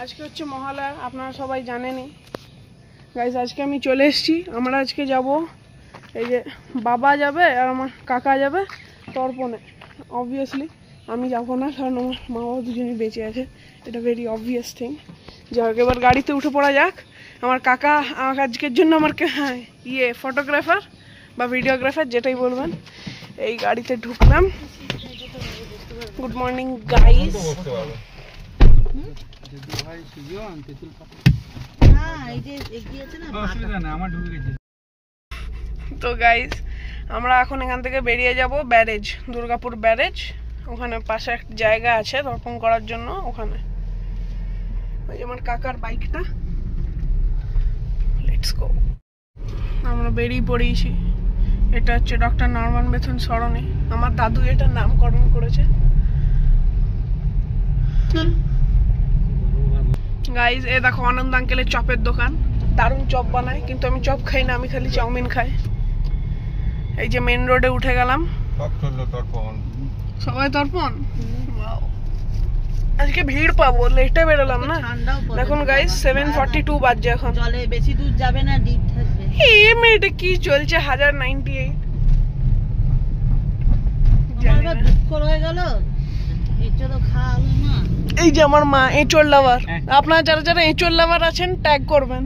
আজকে হচ্ছে মহালয়া, আপনারা সবাই জানেনই। গাইস আজকে আমি চলে এসেছি, আমরা আজকে যাব, এই যে বাবা যাবে আর আমার কাকা যাবে তর্পণে। অবভিয়াসলি আমি যাবো না, কারণ আমার মা বাবা দুজনেই বেঁচে আছে, এটা ভেরি অবভিয়াস থিং। যাই হোক, এবার গাড়িতে উঠে পড়া যাক। আমার কাকা আমাকে আজকের জন্য আমার ফটোগ্রাফার বা ভিডিওগ্রাফার যেটাই বলবেন, এই গাড়িতে ঢুকলাম। Good morning guys. তো গাইস আমরা এখন এখান থেকে বেরিয়ে যাব ব্যারেজ, দুর্গাপুর ব্যারেজ। ওখানে পাশে একটা জায়গা আছে তর্পণ করার জন্য, ওখানে ওই আমার কাকার বাইকটা। Let's go. আমরা বেরিয়ে পড়েছি। এটা হচ্ছে ডক্টর নরমান বেথুন সরণি, আমার দাদু এটার নামকরণ করেছে। গাইজ এ দেখো আনন্দ আঙ্কেলের চপের দোকান, দারুণ চপ বানায়, কিন্তু আমি চপ খাই না, আমি খালি চাউমিন খাই। এই যে মেন রোডে উঠে গেলাম, সবাই তর্পণ। আজকে ভিড় পাবো, লেটে বেরোলাম না। দেখুন গাইজ 7:42 বাজছে এখন। চলে বেশি দূর যাবে না, ডিপ থাকবে। এই মেয়েটা কি চলছে 1098। আমার দুঃখ রয়ে গেল, এঁচড় খাওয়া হলো না। এই যে আমার মা এঁচড় লাভার, আপনারা যারা যারা এঁচড় লাভার আছেন ট্যাগ করবেন।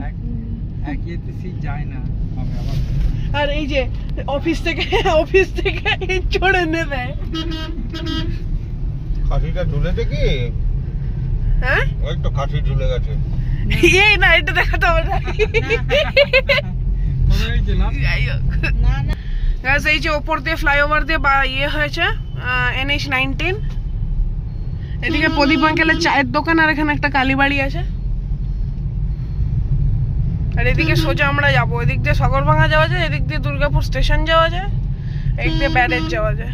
আর এই যে অফিস থেকে এঁচড় এনে দেয়। খাসিটা ঝুলেছে কি? হ্যাঁ ওই তো খাসি ঝুলে গেছে। এই না, এটা দেখাতে হবে না। গাইস এই যে ওপর দিয়ে ফ্লাইওভার দিয়ে বা হয়েছে NH-19। এদিকে প্রদীপ আঙ্কেলের চায়ের দোকান, আর এখানে একটা কালীবাড়ি আছে। আর এদিকে সোজা আমরা যাবো, এদিক দিয়ে সগরভাঙা যাওয়া যায়, এদিক দিয়ে দুর্গাপুর স্টেশন যাওয়া যায়, এদিক দিয়ে ব্যারেজ যাওয়া যায়,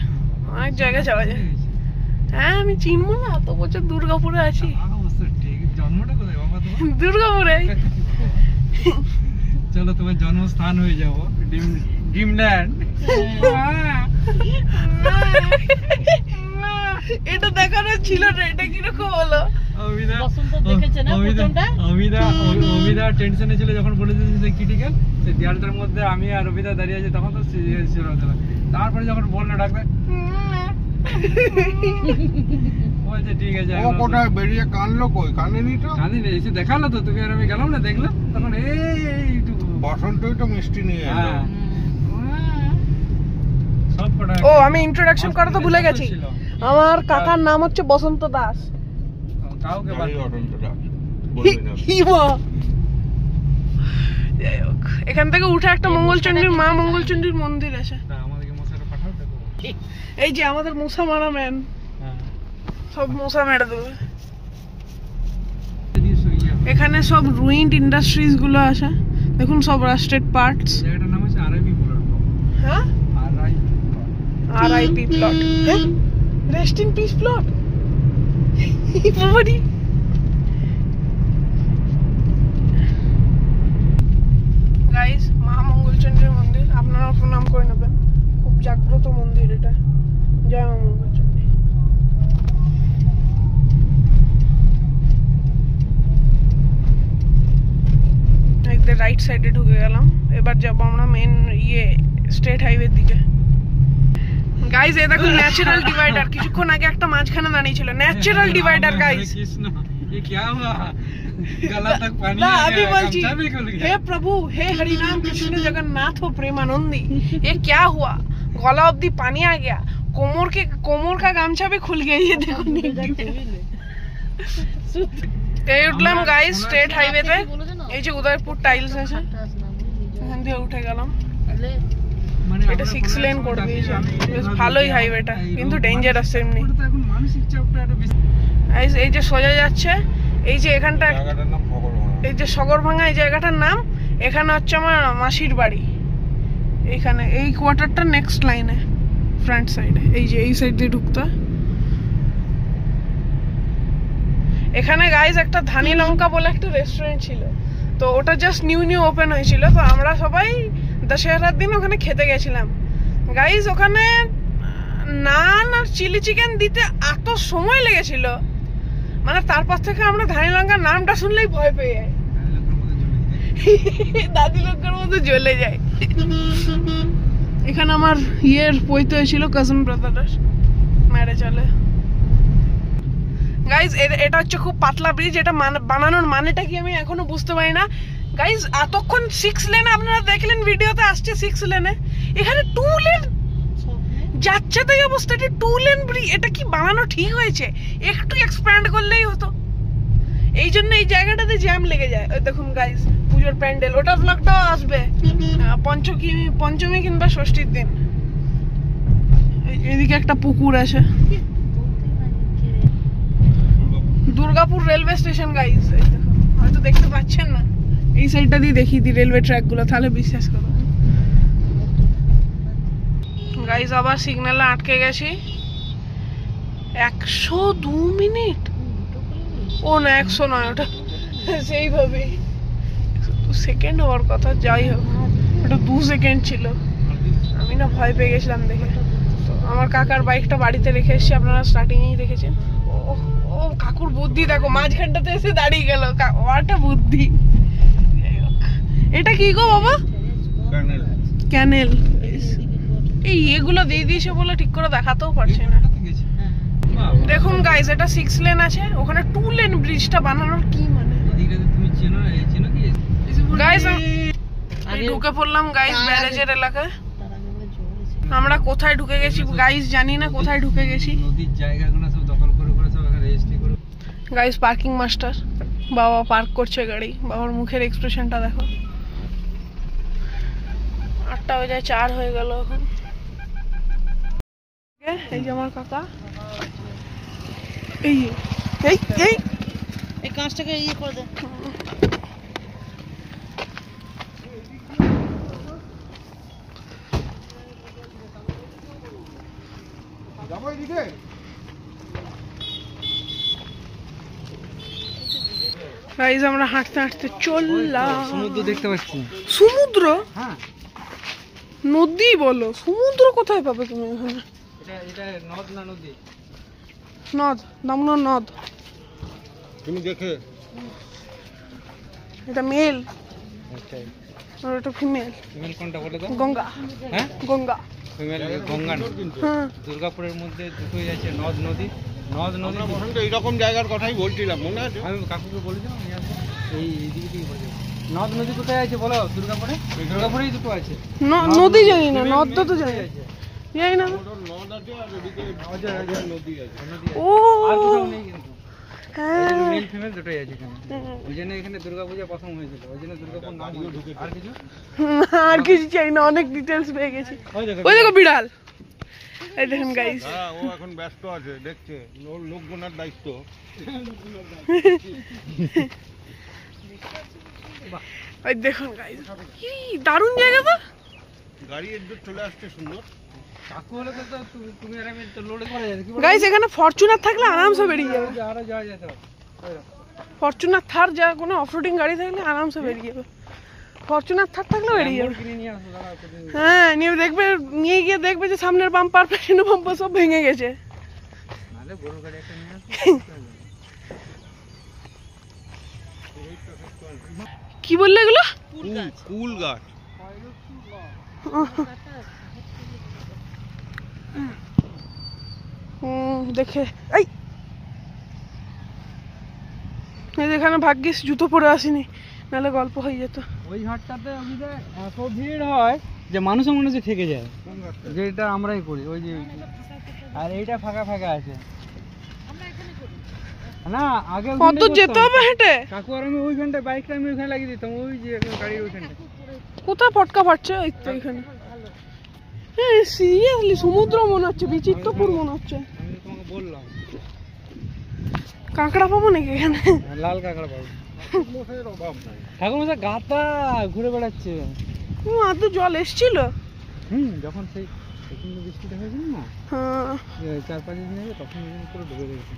অনেক জায়গায় যাওয়া যায়। হ্যাঁ আমি চিনবো না, এত বছর দুর্গাপুরে আছি। দুর্গাপুরে চলো তোমার জন্মস্থান হয়ে যাবো, ড্রিমল্যান্ড। এটা দেখানো ছিল না, এটা কিরকম হলো? অভিদা টেনশনে ছিল যখন বলে দিয়েছে ক্রিটিক্যাল, সেই দেয়ালটার মধ্যে আমি আর অভিদা দাঁড়িয়ে আছি, তখন তো তারপরে যখন বললো ডাক্তার বলছে ঠিক আছে। ও কোথায় বেরিয়ে কানলো? কই কানেনি তো? কাঁদিনি, এসে দেখালো তো, তুমি আর আমি গেলাম না, দেখলাম তখন এইটুকু বসন্তই তো মিষ্টি নিয়ে এলো। ও আমি ইন্ট্রোডাকশন করা তো ভুলে গেছি, আমার কাকার নাম হচ্ছে বসন্ত দাস। কাউকে যাই হোক, এখান থেকে উঠে একটা মঙ্গলচণ্ডীর মা মঙ্গলচণ্ডীর মন্দির আছে। এই যে আমাদের মশা মারা ম্যান, সব মশা মেরে দেবে। এখানে সব রুইন্ড ইন্ডাস্ট্রিজ গুলো আছে, দেখুন সব রাস্টেড পার্টস। এটার নাম হচ্ছে RIP প্লট। হ্যাঁ RIP প্লট, হ্যাঁ রেস্ট ইন পিস প্লট। বাবারি গাইস, মা মঙ্গলচণ্ডীর মন্দির, আপনারা প্রণাম করে নেবেন, খুব জাগ্রত মন্দির এটা। জয় মা মঙ্গলচণ্ডী। একদম রাইট সাইডে ঢুকে গেলাম, এবার যাবো আমরা মেন স্টেট হাইওয়ের দিকে। গাইস এই দেখুন ন্যাচারাল ডিভাইডার, কিছুক্ষণ আগে একটা মাঝখানে দাঁড়িয়ে ছিল, ন্যাচারাল ডিভাইডার গাইস। ये क्या हुआ? गला तक पानी ना आ अभी गया, बोलची, गमछा भी खुल गया। हे प्रभु हे हरि नाम कृष्ण जगन्नाथ हो प्रेमानंदी, ये क्या हुआ? गला अब्दी पानी आ गया, कोमर का गामछा भी खुल गया। ये देखो এই উঠলাম গাইস স্টেট হাইওয়েতে, এই যে উদয়পুর টাইলস আছে, এখান দিয়ে উঠে গেলাম। এটা 6 লেন করে দিয়েছে, বেশ ভালোই হাইওয়েটা, কিন্তু ডেঞ্জারাস এমনি। এই যে সোজা যাচ্ছে, এই যে এখানটা, এই যে সগরভাঙা এই জায়গাটার নাম, এখানে হচ্ছে আমার মাসির বাড়ি। এইখানে এই কোয়ার্টারটা নেক্সট লাইনে ফ্রন্ট সাইডে, এই যে এই সাইড দিয়ে ঢুকতে। এখানে গাইস একটা ধানি লঙ্কা বলে একটা রেস্টুরেন্ট ছিল, তো ওটা জাস্ট নিউ ওপেন হয়েছিল, তো আমরা সবাই দশেরার দিন ওখানে খেতে গেছিলাম। গাইস ওখানে নান আর চিলি চিকেন দিতে এত সময় লেগেছিল, মানে তারপর থেকে আমরা ধানিলঙ্কার নামটা শুনলেই ভয় পেয়ে যাই, দাদি লোকের মতো জ্বলে যায়। এখানে আমার ইয়ের পৈতে হয়েছিল, কাজিন ব্রাদারের ম্যারেজ হলে। গাইজ এটা হচ্ছে খুব পাতলা ব্রিজ, এটা বানানোর মানেটা কি আমি এখনো বুঝতে পারি না। গাইজ এতক্ষণ 6 লেন আপনারা দেখলেন ভিডিওতে আসছে 6 লেনে, এখানে 2 লেন যাচ্ছে। তো এই অবস্থা, এটা 2 লেন ব্রিজ, এটা কি বানানো ঠিক হয়েছে? একটু এক্সপ্যান্ড করলেই হতো। এই জন্য এই জায়গাটাতে জ্যাম লেগে যায়। ওই দেখুন গাইজ পুজোর প্যান্ডেল, ওটা ব্লগটাও আসবে পঞ্চমী কিংবা ষষ্ঠীর দিন। এদিকে একটা পুকুর আছে, দুর্গাপুর রেলওয়ে স্টেশন গাইজ। হয়তো দেখতে পাচ্ছেন না, এই সাইডটা দিয়ে দেখিয়ে দিই রেলওয়ে ট্র্যাক গুলো, তাহলে বিশ্বাস করো। গাইজ আবার সিগন্যালে আটকে গেছি, 102 মিনিট। ও না 100 নয়, ওটা সেইভাবে 2 সেকেন্ড হওয়ার কথা, যাই হোক ওটা 2 সেকেন্ড ছিল। আমি না ভয় পেয়ে গেছিলাম দেখে। তো আমার কাকার বাইকটা বাড়িতে রেখে এসেছি, আপনারা স্টার্টিংয়েই দেখেছেন। ও কাকুর বুদ্ধি দেখো, মাঝখানটাতে এসে দাঁড়িয়ে গেল, ওটা বুদ্ধি। এটা কি গো বাবা? ক্যানেল। এই এগুলো দিয়ে দিয়েছে বলে ঠিক করে দেখাতেও পারছে না। দেখুন গাইস, এটা 6 লেন আছে, ওখানে 2 লেন ব্রিজটা বানানোর কি মানে? গাইস আমি ঢুকে পড়লাম গাইস ব্যারেজের এলাকায়। আমরা কোথায় ঢুকে গেছি গাইস জানি না, কোথায় ঢুকে গেছি। নদীর জায়গাগুলো সব দখল করে করে সব এখানে রেজিস্ট্রি করে। গাইস পার্কিং মাস্টার বাবা পার্ক করছে গাড়ি, বাবার মুখের এক্সপ্রেশনটা দেখো। 8টা বাজে 4 হয়ে গেল এখন। এই যে আমার কাকা, এই এই এই এই কাঁচটাকে ইয়ে করে দে। যাবো এদিকে। গাইস আমরা হাঁটতে হাঁটতে চললাম। সমুদ্র দেখতে পাচ্ছি। সমুদ্র? হ্যাঁ, নদী বলো, সমুদ্র কোথায় পাবে তুমি এখানে? এটা নদ না নদী? নদ, দামোদর নদ। তুমি দেখে এটা মেল আচ্ছা, আর এটা ফিমেল। ফিমেল কোনটা বলে দাও? গঙ্গা। হ্যাঁ, গঙ্গা। ফিমেল গঙ্গা না। হ্যাঁ দুর্গাপুরের মধ্যে দুটোই আছে, নদ নদী। নদ নদী আমরা প্রথম তো এইরকম জায়গার কথাই বলছিলাম, মনে আছে? আমি কাকুকে বলেছিলাম নিয়ে আসবো। এইদিকে থেকে বলেছিলাম। নদ নদী কোথায় আছে বলো? দুর্গাপুরে? দুর্গাপুরেই দুটো আছে। নদী জানি না, নদ তো জানি জানি না। নদ আছে আর এদিকে নদী আছে। ও আর কোথাও নেই কিন্তু। হ্যাঁ মেল ফিমেল দুটোই আছে এখানে। ওই জন্য এখানে দুর্গাপূজা প্রথম হয়েছিল, ওই জন্য দুর্গাপুর নাম হয়েছিল। আর কিছু? আর কিছু চাই না, অনেক ডিটেলস পেয়ে গেছি। ওই দেখো বিড়াল, এই দেখেন গাইস। হ্যাঁ, ও এখন ব্যস্ত আছে, দেখছে লোক গোনার দায়িত্ব। ওই দেখুন গাইস, কি দারুণ জায়গা তো। গাড়ি একদম চলে আসছে সুন্দর। কাকু হলে তো তুমি আর আমি তো লোডে করা যায় কি বলো? গাইস এখানে ফরচুনার থাকলে আরামসে বেরিয়ে যাবে। আরো যাওয়া যেত। ফরচুনার থার যা কোনো অফরোডিং গাড়ি থাকলে আরামসে বেরিয়ে যাবে। ফরচুনার থার থাকলে বেরিয়ে যাবে। কিনে নিয়ে আসো দাঁড়াও কতদিন। হ্যাঁ নিয়ে দেখবে, নিয়ে গিয়ে দেখবে যে সামনের বাম্পার পেছনের বাম্পার সব ভেঙে গেছে। নালে বড় গাড়ি একটা নিয়ে আসো। কি বললে এগুলো? কুল গাছ। দেখে এই এখানে ভাগ্যিস জুতো পরে আসিনি, নাহলে গল্প হয়ে যেত। ওই হাটটাতে এত ভিড় হয় যে মানুষের মনে হচ্ছে থেকে যায়, যেটা আমরাই করি। ওই যে আর এইটা ফাঁকা ফাঁকা আছে না, আগে কত যেতে হবে হেঁটে। কাকু আর আমি ওইখানটায় বাইকটা আমি ওইখানে লাগিয়ে দিতাম, ওই যে গাড়ির ওইখানটা। কোথায় ফটকা ফাটছে? ওই তো এখানে। হ্যাঁ সিরিয়াসলি সমুদ্র মনে হচ্ছে, বিচিত্রপুর মনে হচ্ছে। আমি তোমাকে বললাম কাঁকড়া পাবো নাকি এখানে? লাল কাঁকড়া পাবো। মশাইয়ের অভাব নাই। ঠাকুর মশাই গাতা ঘুরে বেড়াচ্ছে। আদৌ জল এসছিল? যখন সেই প্রচন্ড বৃষ্টিটা হয়েছিল না, হ্যাঁ 4-5 দিন আগে, তখন পুরো ডুবে গেছে।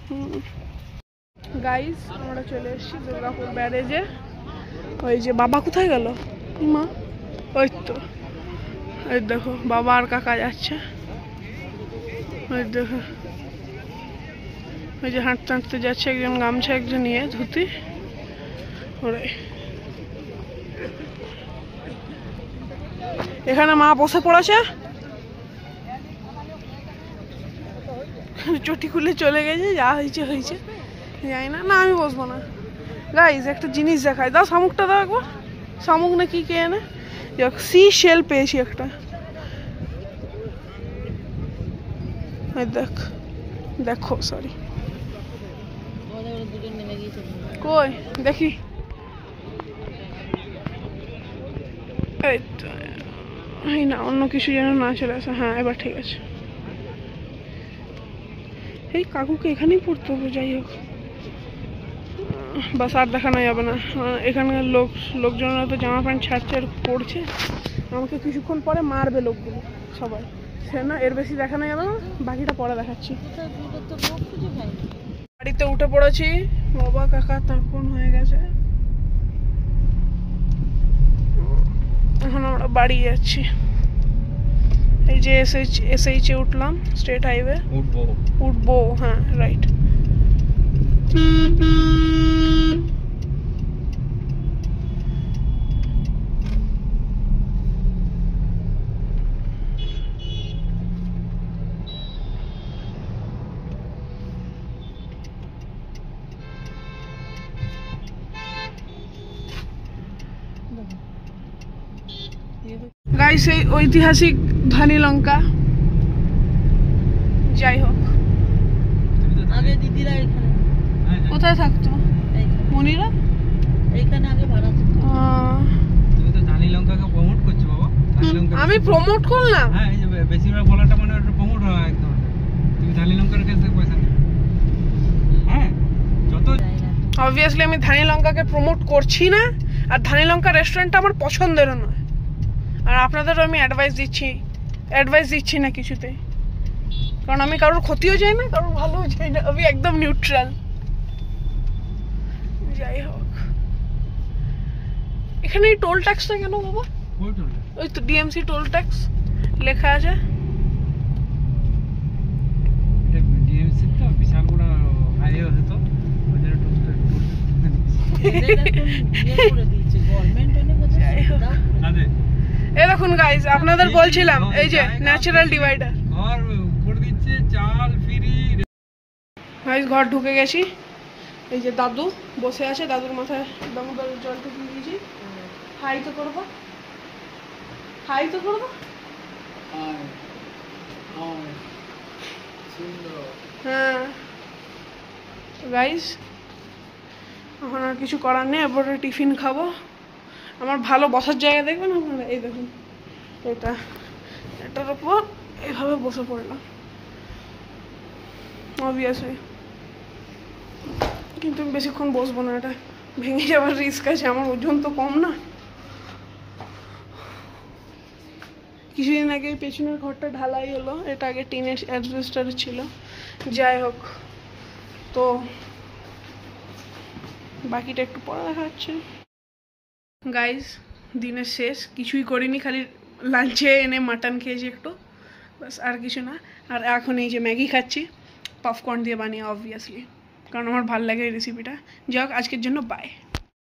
গাইস আমরা চলে এসেছি দুর্গাপুর ব্যারেজে। ওই যে বাবা কোথায় গেল? মা ওই তো, ওই দেখো বাবা আর কাকা যাচ্ছে। ওই দেখো ওই যে হাঁটতে হাঁটতে যাচ্ছে একজন গামছা একজন নিয়ে ধুতি ওরে। এখানে মা বসে পড়েছে, চটি খুলে চলে গেছে, যা হয়েছে হয়েছে, জানি না। না আমি বসবো না। গাইজ একটা জিনিস দেখায়, দাও শামুকটা দাও একবার। শামুক না কি কে এনে সি শেল পেয়েছি একটা, দেখ দেখো সরি দুজন নেমে গিয়েছে। কই দেখি, এই তো, এই না অন্য কিছু যেন না চলে আসে। হ্যাঁ এবার ঠিক আছে। এই কাকুকে এখানেই পড়তে হবে। যাই হোক বাস আর দেখানো যাবে না। এখানকার লোকজনরা তো জামা প্যান্ট ছাড়ছে আর পড়ছে, আমাকে কিছুক্ষণ পরে মারবে লোকগুলো সবাই, সে না এর বেশি দেখানো যাবে না, বাকিটা পরে দেখাচ্ছি। বাড়িতে উঠে পড়েছি, বাবা কাকা তর্পণ হয়ে গেছে, এখন আমরা বাড়ি যাচ্ছি। এই যে এসএইচে উঠলাম, স্টেট হাইওয়ে উঠবো। হ্যাঁ রাইট। গাইস এই ঐতিহাসিক ধানি লঙ্কা। যাই হোক, আগে দিদিরা এখানে কোথায় থাকতো মনিরা? এইখানে আগে ভাড়া থাকতো। তুমি তো ধানি লঙ্কাকে প্রমোট করছো বাবা। ধানি লঙ্কা আমি প্রমোট করলাম? হ্যাঁ, এই যে বেশিরভাগ বলাটা মানে ওটা প্রমোট হয় একদম। তুমি ধানি লঙ্কার কাছে পয়সা নিও। হ্যাঁ, যত অবভিয়াসলি আমি ধানি লঙ্কাকে প্রমোট করছি না, আর ধানি লঙ্কা রেস্টুরেন্টটা আমার পছন্দেরও নয়, আর আপনাদেরও আমি অ্যাডভাইস দিচ্ছি না কিছুতেই, কারণ আমি কারোর ক্ষতিও চাই না, কারোর ভালোও চাই না, আমি একদম নিউট্রাল। যাই হোক, এখানে এই টোল ট্যাক্সটা কেন বাবা? ওই তো ডিএমসি টোল ট্যাক্স লেখা আছে। এটা ডিএমসি তো বিশাল বড় হাইওয়ে আছে তো, ওই জন্য টোল এই দেখুন গাইজ, আপনাদের বলছিলাম এই যে ন্যাচারাল ডিভাইডার। ঘর করে দিচ্ছে, চাল ফ্রি। গাইজ ঘর ঢুকে গেছি, এই যে দাদু বসে আছে, দাদুর মাথায় দামোদর জল টুকিয়ে দিয়েছি। হাই তো করবো, হাই তো করবো। হ্যাঁ গাইজ, এখন আর কিছু করার নেই, এরপরে টিফিন খাবো। আমার ভালো বসার জায়গা দেখবেন আপনারা, এই দেখুন এটার ওপর এইভাবে বসে পড়লাম অবভিয়াসলি, কিন্তু আমি বেশিক্ষণ বসবো না, এটা ভেঙে যাওয়ার রিস্ক আছে, আমার ওজন তো কম না। কিছুদিন আগে পেছনের ঘরটা ঢালাই হলো, এটা আগে টিনের অ্যাডজাস্টার ছিল। যাই হোক, তো বাকিটা একটু পরে দেখা যাচ্ছে। গাইজ দিনের শেষ, কিছুই করিনি, খালি লাঞ্চে এনে মাটন খেয়েছি একটু, বাস আর কিছু না। আর এখন এই যে ম্যাগি খাচ্ছি, পপকর্ন দিয়ে বানিয়ে অবভিয়াসলি, কারণ আমার ভালো লাগে এই রেসিপিটা। যাই হোক, আজকের জন্য বাই।